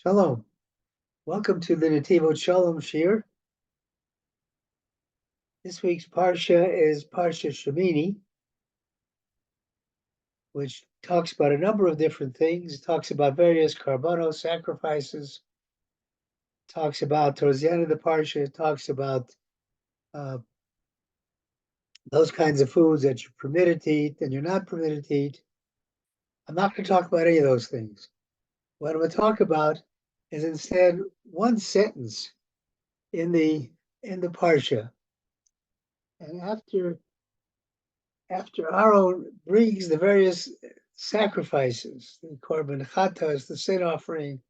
Shalom. Welcome to the Netivot Shalom Shir. This week's Parsha is Parsha Shemini, which talks about a number of different things. It talks about various karbanos, sacrifices. It talks about, towards the end of the Parsha, it talks about those kinds of foods that you're permitted to eat and you're not permitted to eat. I'm not going to talk about any of those things. What I'm going to talk about is instead one sentence in the Parsha. And after Aaron brings the various sacrifices, the korban chatas, the sin offering,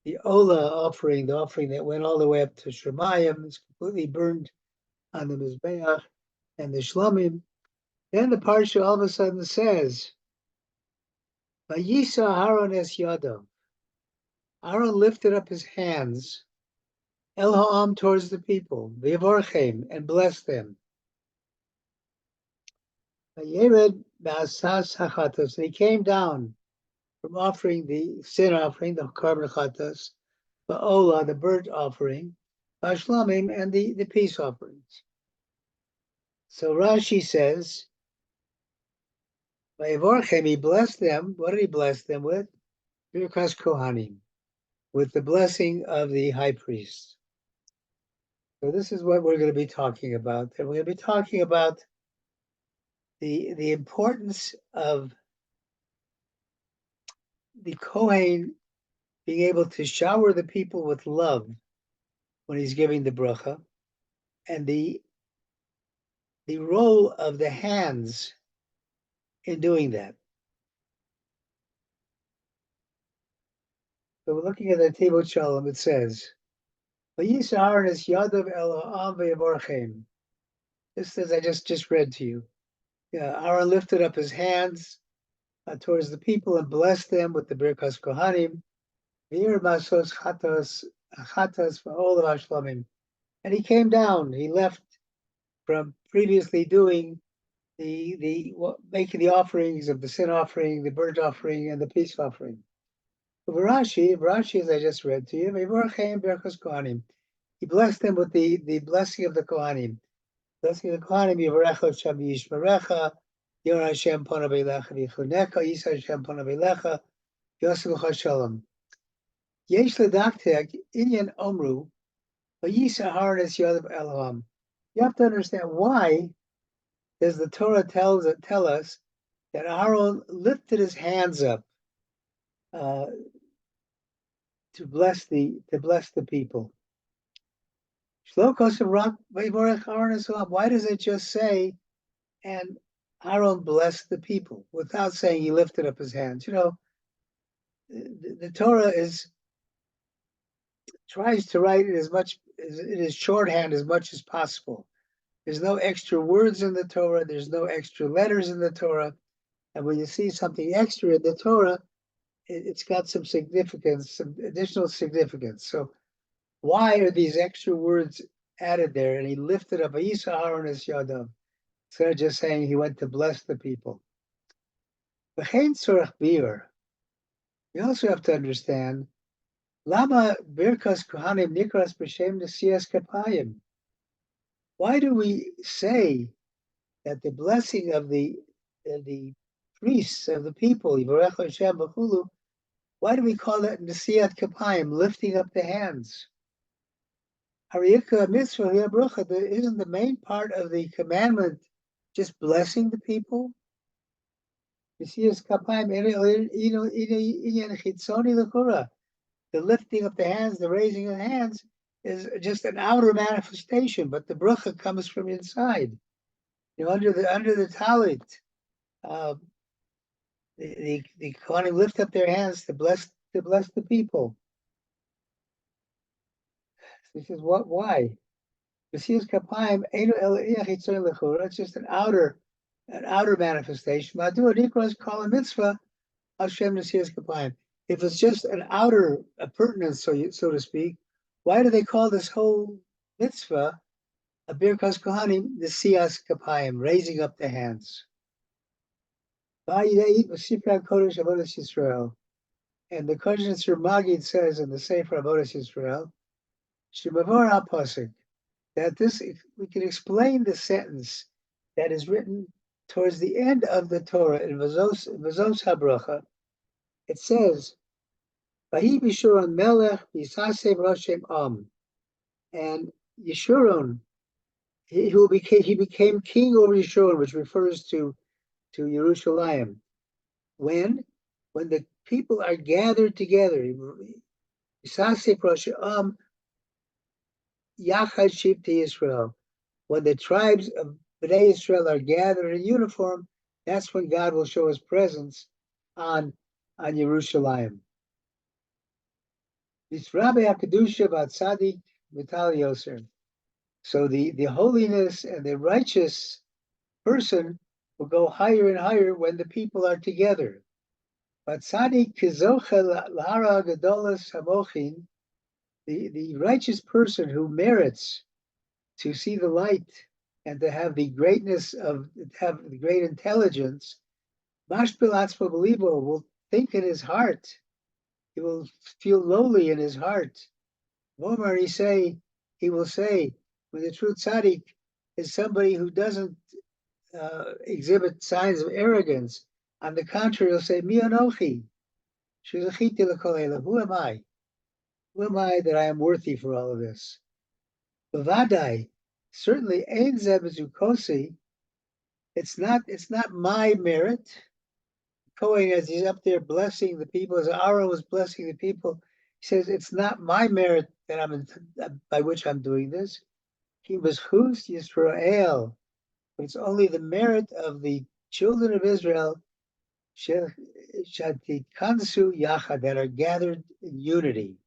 the ola offering, the offering that went all the way up to Shemayim, is completely burned on the Mizbeach, and the Shlomim, then the Parsha all of a sudden says, Vayisa Aaron es yadav. Aaron lifted up his hands, El Ha'am, towards the people, V'yavorchem, and blessed them. Vayered ba'asas hachatas, and he came down from offering the sin offering, the korban chatas, the ola, the burnt offering, Bashlamim, and the peace offerings. So Rashi says, Vayevorchem, he blessed them. What did he bless them with? Birkas Kohanim, with the blessing of the high priest. So this is what we're going to be talking about. And we're going to be talking about the importance of the Kohen being able to shower the people with love when he's giving the bracha, and the role of the hands in doing that. So we're looking at the Netivot Shalom. It says, "Vayisa Aaron es yadav el ha'am v'yavorchem." Just as I just read to you. Yeah, Aaron lifted up his hands towards the people and blessed them with the Birkas Kohanim, v'ir masos chatas v'ol hashlamim. And he came down. He left from previously doing making the offerings of the sin offering, the burnt offering, and the peace offering. Rashi, as I just read to you, he blessed them with the blessing of the Kohanim. Blessing of the Kohanim, Yivarecha Shem Yishmerecha, Yor Hashem Panav Elecha V'Yichuneka, Yisa Hashem Panav Elecha, Yoselucha Shalom. Yesh Ledaktek, Inyan Omru, Vayisa Aaron es Yadav Elohim. You have to understand, why does the Torah tell us that Aaron lifted his hands up to bless the people? Why does it just say, and Aaron blessed the people, without saying he lifted up his hands? You know, the Torah tries to write it it is shorthand as much as possible. There's no extra words in the Torah. There's no extra letters in the Torah. And when you see something extra in the Torah, it's got some significance, some additional significance. So why are these extra words added there? And he lifted up Vayisa Aaron es yadav, instead of just saying he went to bless the people. V'chein tzorach bir. You also have to understand, Lama birkas kohanim nikras b'shem Nesias kapaim. Why do we say that the blessing of the priests of the people, Yivarech Hashem b'chulu, why do we call that Nesiat kapaim, lifting up the hands? Hariyaka mitzvah bracha, isn't the main part of the commandment just blessing the people? Nesias kapaim inyan chitzoni l'chura. The lifting of the hands, the raising of the hands, is just an outer manifestation, but the bracha comes from inside. You know, under the talit, the Kohanim lift up their hands to bless the people. So he says, why? Nesias kapaim it's just an outer manifestation. If it's just an outer appurtenance, so to speak, why do they call this whole mitzvah a birkas kohanim, Nesias kapaim, raising up the hands? And the Kodesh Magid says in the Sefer Avodas Yisrael, Shemavor HaPosek, that this, we can explain the sentence that is written towards the end of the Torah in Vazos HaBracha. It says, Vahi Yeshurun Melech Yisaseh Roshem Am. And Yeshurun, he became king over Yeshurun, which refers to Yerushalayim. When the people are gathered together, Yisaseh Roshem Am, Yachad Shivtei Yisrael. When the tribes of Bnei Israel are gathered in uniform, that's when God will show his presence on Yerushalayim. It's Rabbi HaKadusha Vatzadik Vital Yoser. So the holiness and the righteous person will go higher and higher when the people are together. Vatzadik Kizocha Lara Gadolas Hamochin, the righteous person who merits to see the light and to have the greatness of, have the great intelligence, Mashpil Atzmo Belibo will think in his heart. He will feel lowly in his heart. Vomar, he will say, when the true tzaddik is somebody who doesn't exhibit signs of arrogance. On the contrary, he'll say, Mi anochi, shuzachiti l'kol. Who am I? Who am I that I am worthy for all of this? Bavadai, certainly ein zebezukosi. It's not my merit. Kohen, as he's up there blessing the people, as Aaron was blessing the people, he says, it's not my merit that by which I'm doing this. He was Chus Yisrael, but it's only the merit of the children of Israel Shatikansu Yachad, that are gathered in unity.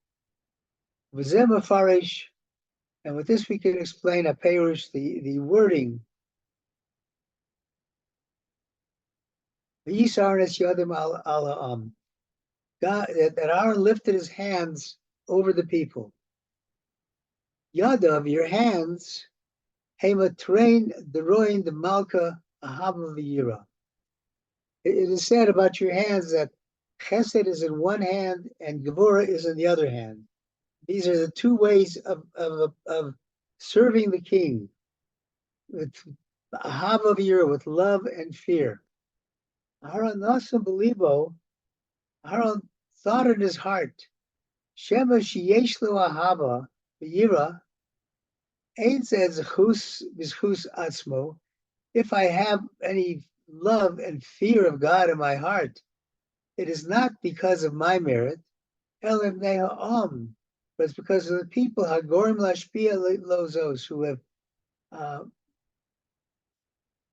V'zeh mafarish, and with this we can explain a perush, the wording. God, that Aaron lifted his hands over the people. Yadav, your hands, Hema train the roin the malka ahava v'yira. It is said about your hands that chesed is in one hand and gevurah is in the other hand. These are the two ways of serving the king, with ahava v'yira, with love and fear. Aaron Nasam Belibo, Aaron thought in his heart, Shema sheyesh lo ahava v'yira, ein zeh zechus b'zchus atzmo. If I have any love and fear of God in my heart, it is not because of my merit, but it's because of the people hagorim lashpia lozos, who have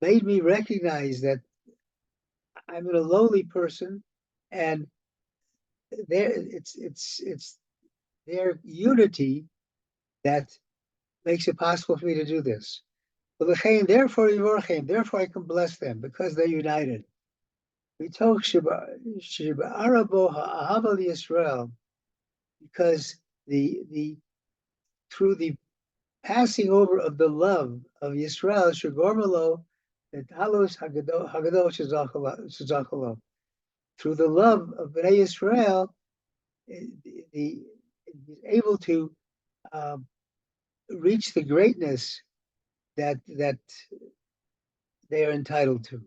made me recognize that I'm a lowly person, and it's their unity that makes it possible for me to do this. Therefore I can bless them because they're united. We talk Arabo Ha'aval Yisrael, because through the passing over of the love of Yisrael, Shagormalo, that Halos Hagadol Shazachalo. Through the love of Bnei Yisrael, he's able to reach the greatness that they are entitled to.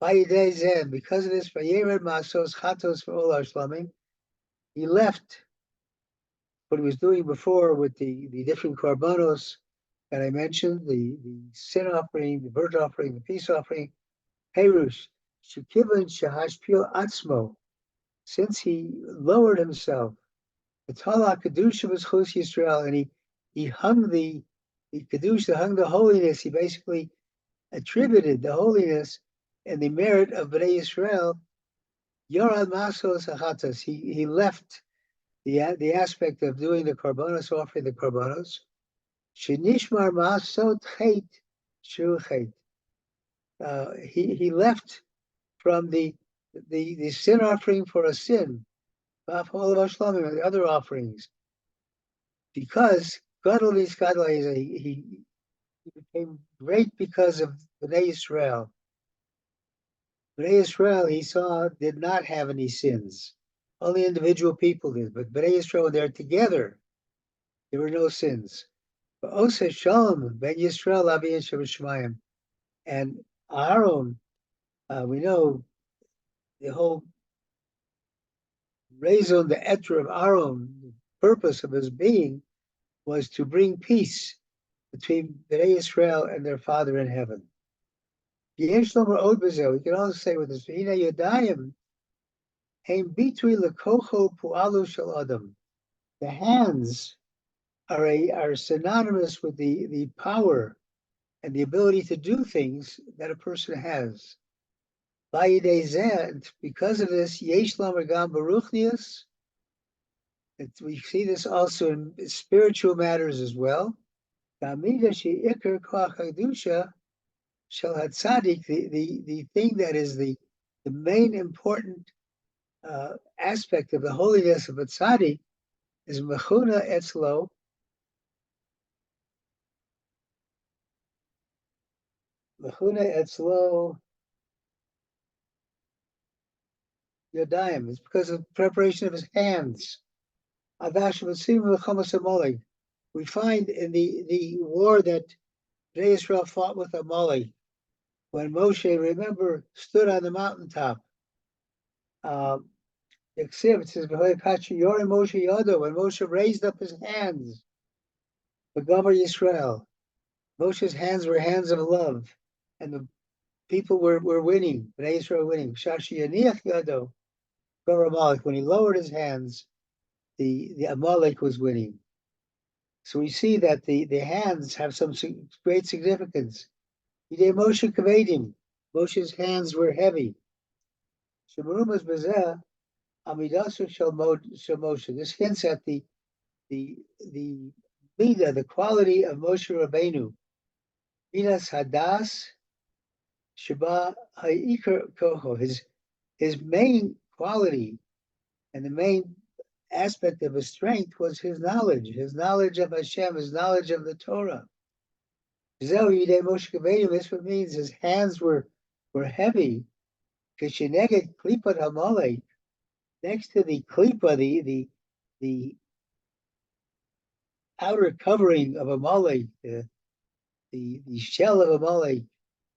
Because of this, he left what he was doing before with the different korbanos that I mentioned, the sin offering, the burnt offering, the peace offering, Perush, Shekivan Shahashpil Atzmo, since he lowered himself, the Tala Kedusha was Chus Yisrael, and he hung the Kedusha, hung the holiness, he basically attributed the holiness and the merit of Bnei Yisrael. Yorad Masos Hachatas, he left the aspect of doing the korbanos, offering the korbanos. Shenishmar Masot Chet Shu Chet. He left from the sin offering for a sin, the other offerings, because he became great because of Bnei Israel. Bnei Israel, he saw, did not have any sins. Only individual people did, but Bnei Yisrael, they're together. There were no sins. But Ose Shalom, Ben Yisrael, Abi and Shemayim. And Aaron, we know the whole raison d'etre of Aaron, the purpose of his being, was to bring peace between Bnei Israel and their Father in heaven. We can also say with this, the hands are synonymous with the power and the ability to do things that a person has. Because of this, we see this also in spiritual matters as well. The thing that is the main important aspect of the holiness of a tzaddik is mechuna etzlo. Mechuna etzlo yadayim. It's because of the preparation of his hands. We find in the war that Bnei Israel fought with Amalek, when Moshe, remember, stood on the mountaintop. It says, when Moshe raised up his hands, the Gomer Yisrael, Moshe's hands were hands of love, and the people were winning, Bnei Israel winning. When he lowered his hands, the Amalek was winning. So we see that the hands have some great significance. Moshe's hands were heavy. This hints at the midah, the quality of Moshe Rabbeinu. Midas hadas sheba ha'ikar koho. His main quality and the main aspect of his strength was his knowledge of Hashem, his knowledge of the Torah. This what means his hands were heavy. Next to the klipa, the outer covering of Amalek, the shell of Amalek,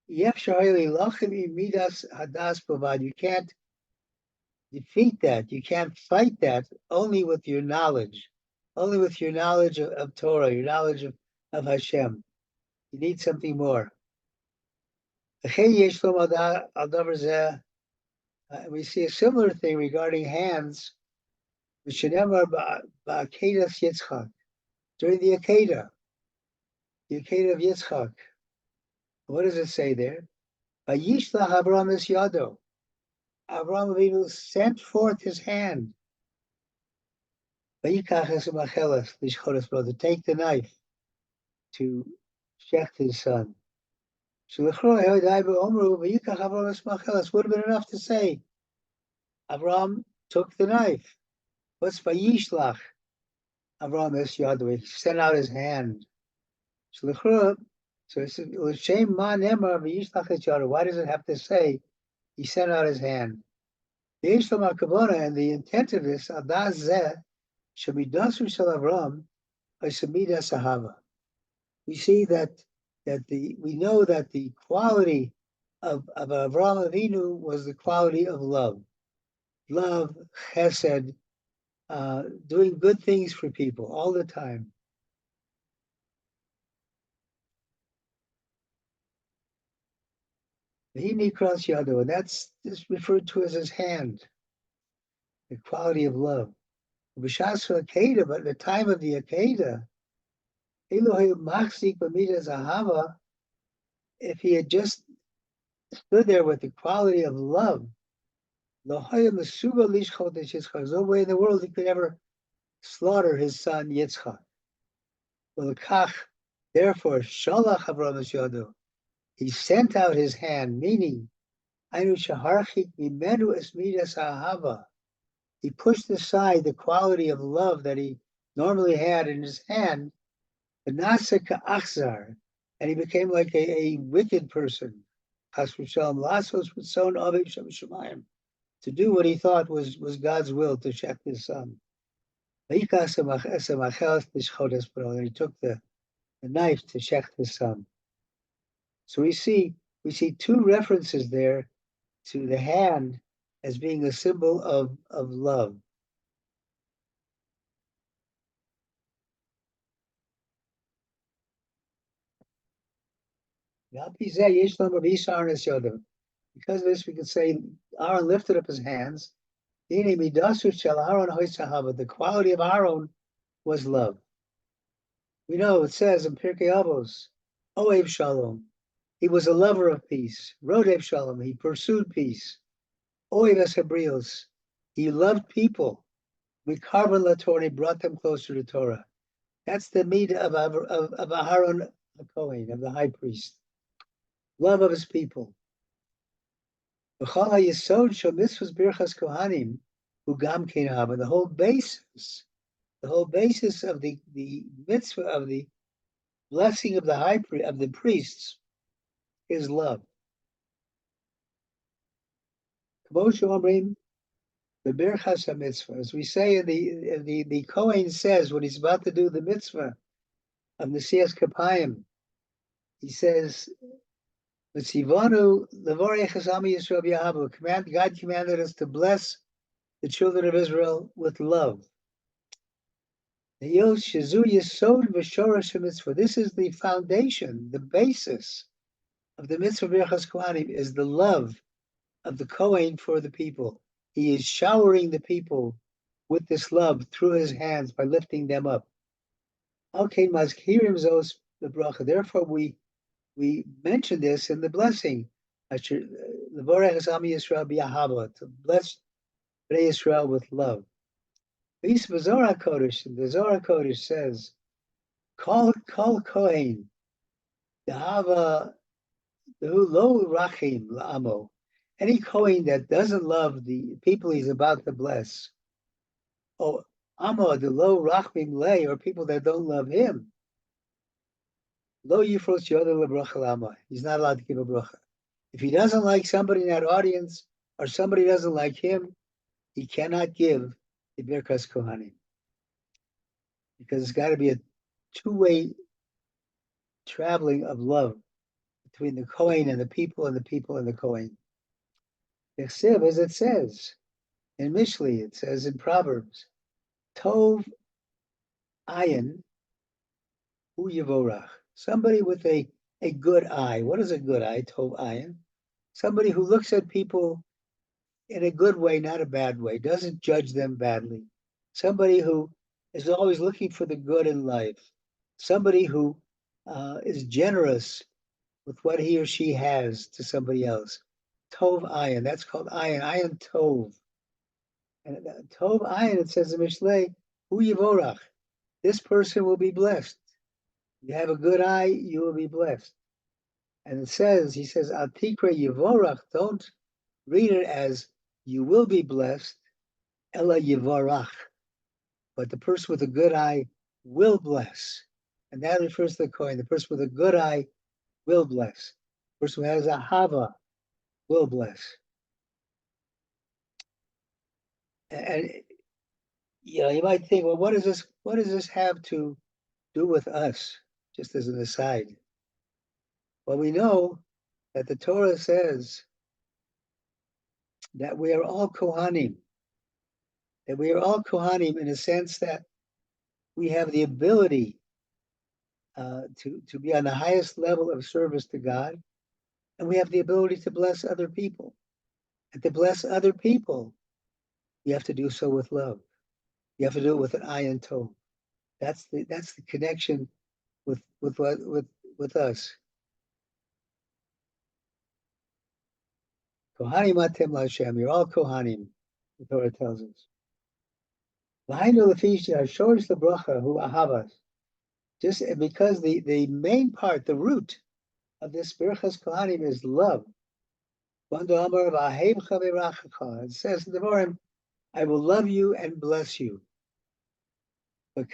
you can't defeat that. You can't fight that only with your knowledge. Only with your knowledge of Torah, your knowledge of Hashem. You need something more. We see a similar thing regarding hands. During the Akedah of Yitzchak. What does it say there? Vayishlach Avraham es yado. Avraham Avinu sent forth his hand. Vayikach es macheles lishchoras brother. Take the knife to shecht his son. Would have been enough to say, Avraham took the knife. What's Vayishlach? Avraham es yado. He sent out his hand. So it says, why does it have to say he sent out his hand? And the intent of this, we see that we know that the quality of Avraham Avinu was the quality of love. Love, chesed, doing good things for people all the time. And that's referred to as his hand, the quality of love. But at the time of the Akedah, if he had just stood there with the quality of love, there's no way in the world he could ever slaughter his son Yitzchak. Therefore, Shalach Avraham es yado. He sent out his hand, meaning, he pushed aside the quality of love that he normally had in his hand, and he became like a wicked person. to do what he thought was God's will to shech his son. And he took the knife to shech his son. So we see two references there to the hand as being a symbol of love. Because of this, we can say Aaron lifted up his hands. The quality of Aaron was love. We know it says in Pirkei Avos, Ohev Shalom, he was a lover of peace. Rodev Shalom, he pursued peace. Ohev Hebrios, he loved people. Mikarban LaTorah, he brought them closer to Torah. That's the meat of Aaron the Kohen, of the high priest. Love of his people. The whole basis of the mitzvah of the blessing of the priests is love. As we say in the Kohen says when he's about to do the mitzvah of Nesias kapaim, he says, God commanded us to bless the children of Israel with love. This is the foundation, the basis of the mitzvah Birchas Kohanim is the love of the Kohen for the people. He is showering the people with this love through his hands by lifting them up. Therefore, we mention this in the blessing. To bless Bnei Yisrael with love. The Zohar Kodesh says, Kol Kohen, Dahava, Dehu Lo Rachim La'amo. Any Kohen that doesn't love the people he's about to bless, or Amo, the Lo Rachim Le, or people that don't love him, Lo Yifros Yoda LeBracha Lama. He's not allowed to give a bracha. If he doesn't like somebody in that audience, or somebody doesn't like him, he cannot give the Birkas Kohanim. Because it's got to be a two-way traveling of love between the Kohen and the people and the people and the Kohen. As it says in Mishli, it says in Proverbs, Tov Ayin Hu Yevorach. Somebody with a good eye. What is a good eye? Tov Ayin. Somebody who looks at people in a good way, not a bad way, doesn't judge them badly. Somebody who is always looking for the good in life. Somebody who is generous with what he or she has to somebody else. Tov Ayin, that's called Ayin, Ayin Tov. And Tov Ayin, it says in Mishlei, Hu Yivorach. This person will be blessed. You have a good eye, you will be blessed. And he says, Al Tikra Yivorach, don't read it as you will be blessed, Ella Yivorach. But the person with a good eye will bless. And that refers to the Kohen. The person with a good eye will bless. The person who has a hava will bless. And you might think, well, what does this have to do with us? Just as an aside. Well, we know that the Torah says that we are all Kohanim. That we are all Kohanim in a sense that we have the ability to be on the highest level of service to God, and we have the ability to bless other people. And to bless other people, you have to do so with love. You have to do it with an ayin tov. That's the connection with us. Kohanim atem l'Hashem. You're all Kohanim. The Torah tells us. Just because the main part, the root of this Birchas Kohanim is love. It says in the Devarim, I will love you and bless you. And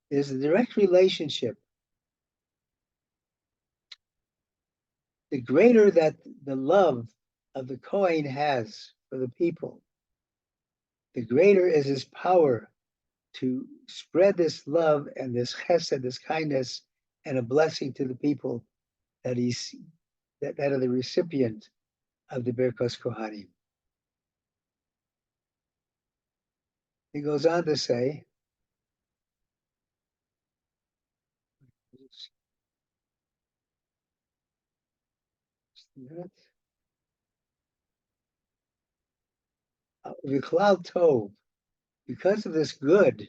There's a direct relationship. The greater that the love of the Kohen has for the people, the greater is his power to spread this love and this chesed, this kindness, and a blessing to the people that that are the recipient of the Birkos Kohanim. He goes on to say, V'klal tov, because of this good,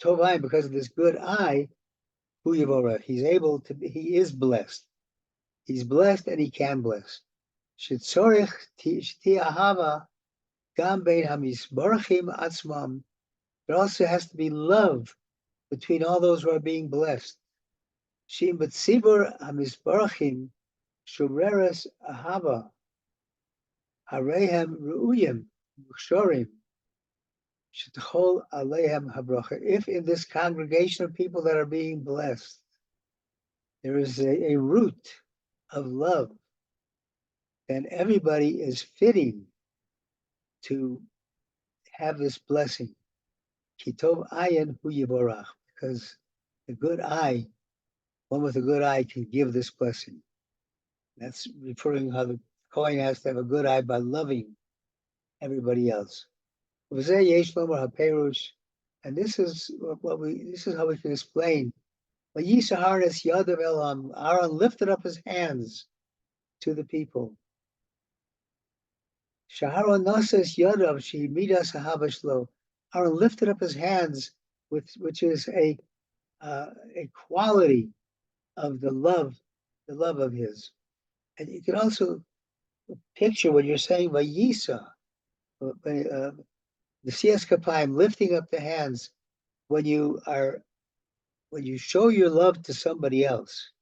tovai, because of this good eye, hu yivorach, he is blessed. He's blessed and he can bless. Shetzorich shti ahava gam bein hamisbarachim atzmam. There also has to be love between all those who are being blessed. Shim b'tzibur hamisbarachim shubreres ahava harehem ru'uyim shorim shetachol alehem habracha. If in this congregation of people that are being blessed, there is a root of love, then everybody is fitting to have this blessing. Kitov ayin hu yivorach, because the good eye, one with a good eye can give this blessing. That's referring how the Kohen has to have a good eye by loving everybody else. And this is how we can explain. Aaron lifted up his hands to the people. Aaron lifted up his hands, which is a quality of the love of his. And you can also picture when you're saying Vayisa, Nesias kapaim, lifting up the hands, when you show your love to somebody else,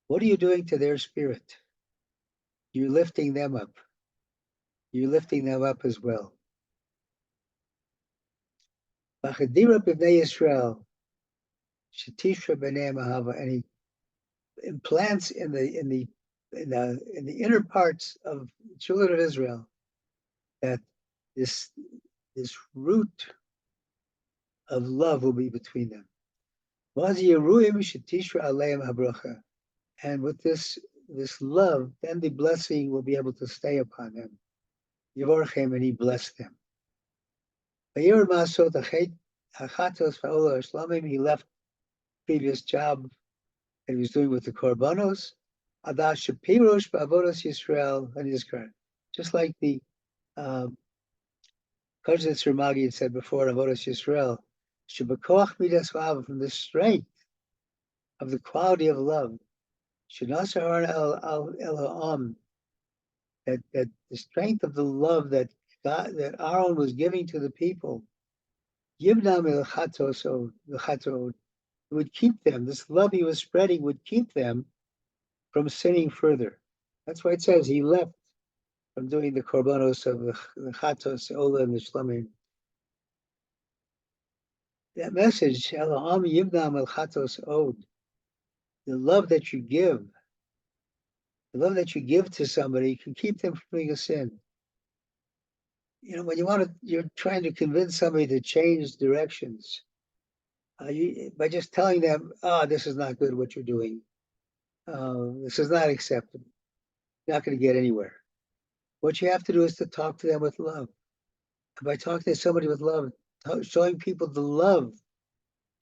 what are you doing to their spirit? You're lifting them up. You're lifting them up as well. V'chadira b'nei Yisrael, shetishra b'nei mahava, and he implants in the inner parts of the children of Israel that this root of love will be between them. And with this love, then the blessing will be able to stay upon them. Yivorchem, and he blessed them. He left previous job that he was doing with the korbanos. Adash shapirosh ba'avodas Yisrael, and his current, just like the Kodesh Ramagi had said before, Avodas Yisrael, Shebakoach midas v'ava, from the strength of the quality of love, Shenasar el ha'am, that the strength of the love that Aaron was giving to the people, Yibnam el chato, would keep them. This love he was spreading would keep them from sinning further. That's why it says he left from doing the korbanos of the chatos, ola, and the shlamim. That message, Elohim yibnam el chatos od, the love that you give to somebody can keep them from doing a sin. You know, when you're trying to convince somebody to change directions, by just telling them, this is not good what you're doing. This is not acceptable. You're not going to get anywhere. What you have to do is to talk to them with love. And by talking to somebody with love, showing people the love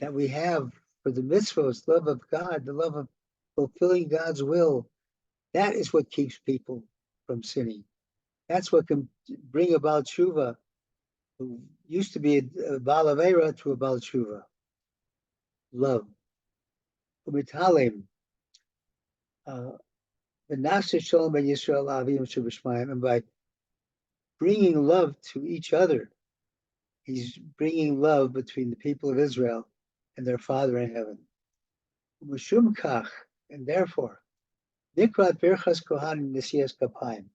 that we have for the mitzvahs, love of God, the love of fulfilling God's will, that is what keeps people from sinning. That's what can bring about tshuva, who used to be a Baal Aveira to a Baal Tshuva. Love. Umitalem. Nesias Shalom ben Yisrael Avim Shebashmayim, and by bringing love to each other, he's bringing love between the people of Israel and their Father in heaven. Mishum kach, and therefore, Nikrat Birchas Kohanim Nesias kapaim.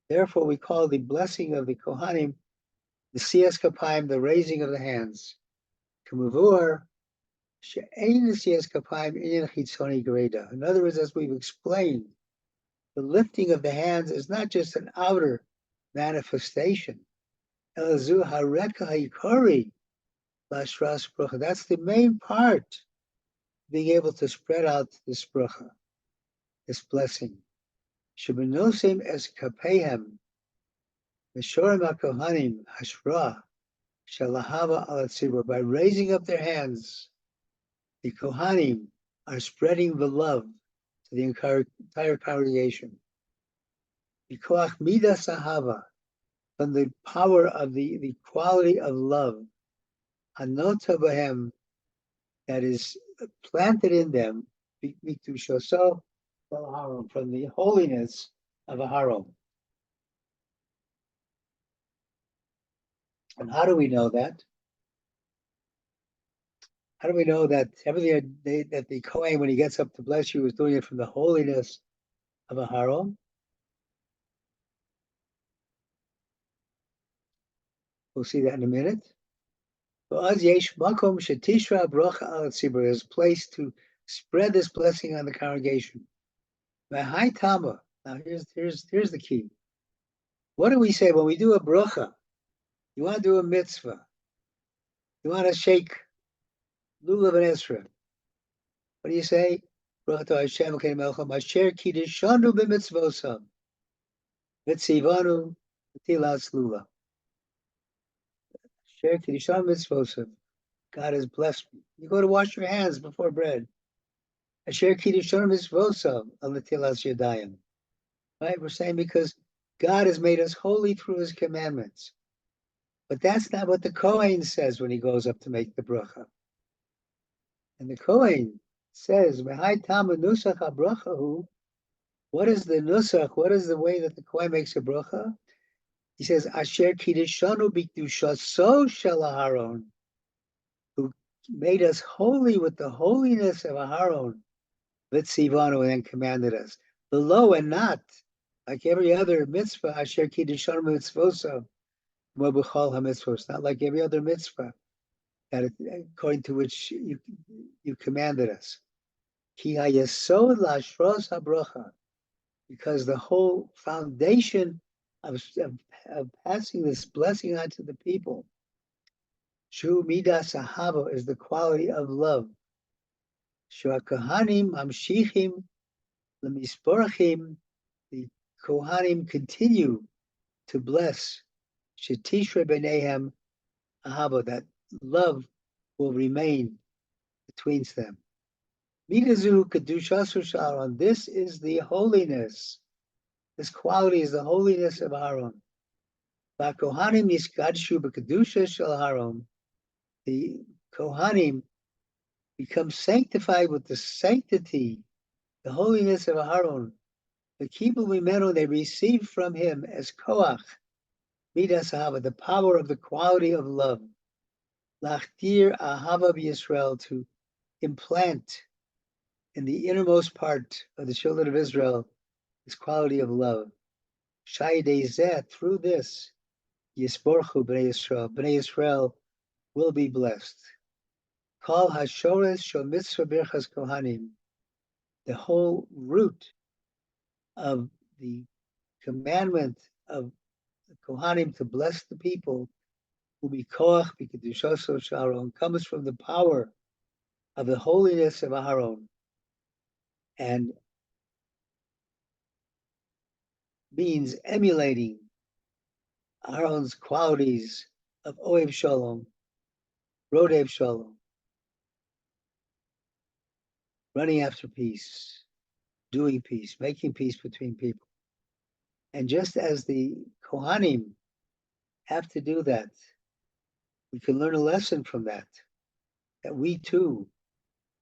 Therefore, we call the blessing of the Kohanim Nesias kapaim, the raising of the hands. Kamuvur, she'ein Nesias kapaim inyan chitzoni greda. In other words, as we've explained, the lifting of the hands is not just an outer manifestation. Elazu hareka ha'ikari lashras bracha. That's the main part, being able to spread out this bracha, this blessing. Shebenosim es kapehem, Meshorim HaKohanim Hashra Shalahava al Tzibur. By raising up their hands, the Kohanim are spreading the love to the entire congregation. Bikoach Midas Ahava, from the power of the quality of love, Anota Bahem, that is planted in them, from the holiness of Aharon. And how do we know that? How do we know that everything that the Kohen, when he gets up to bless you, is doing it from the holiness of Aharon? We'll see that in a minute. There's a place to spread this blessing on the congregation. Now here's the key. What do we say when we do a bracha? You want to do a mitzvah. You want to shake lulav and esrog. What do you say? Bracha to Hashem Elokeinu melech haolam asher kiddeshanu b'mitzvosam v'tzivanu b'tilas lulav. Asher kiddeshanu b'mitzvosam. God has blessed me. You go to wash your hands before bread. Asher kiddeshanu b'mitzvosam v'tilas yadayim. Right? We're saying because God has made us holy through His commandments. But that's not what the Kohen says when he goes up to make the bracha. And the Kohen says, what is the nusach? What is the way that the Kohen makes a bracha? He says, Asher kiddeshanu b'kedushaso shel Aharon, who made us holy with the holiness of Aharon, v'tzivanu, and then commanded us. Below and not, like every other mitzvah, Asher kiddeshanu mitzvosav, it's not like every other mitzvah that according to which you commanded us. Because the whole foundation of passing this blessing on to the people, Shu Midas Ahava, is the quality of love. Shu Kohanim Amshichim Lemisporachim, the Kohanim continue to bless. Shetishre b'neihem ahava, that love will remain between them. Midazu kedushasu sh'Aaron, this is the holiness. This quality is the holiness of Aaron. V'kohanim yiskadshu b'kedusha shel Aaron. The Kohanim become sanctified with the sanctity, the holiness of Aaron. The kibul mimenu, they receive from him as koach. Midas Ahava, the power of the quality of love. Lachtir Ahava b'Yisrael, to implant in the innermost part of the children of Israel this quality of love. Shayidei zeh, through this, Yisborchu b'nei Yisrael, b'nei Yisrael will be blessed. Kol hashores shel mitzvah birchas kohanim, the whole root of the commandment of the Kohanim to bless the people, will be koach b'kedushaso shel Aaron, comes from the power of the holiness of Aharon, and means emulating Aharon's qualities of Ohev Shalom, Rodev Shalom, running after peace, doing peace, making peace between people. And just as the Kohanim have to do that, we can learn a lesson from that, that we too,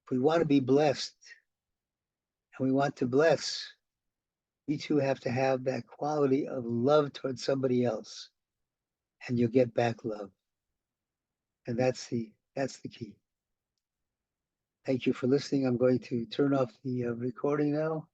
if we want to be blessed and we want to bless, we too have to have that quality of love towards somebody else, and you'll get back love. And that's the key. Thank you for listening. I'm going to turn off the recording now.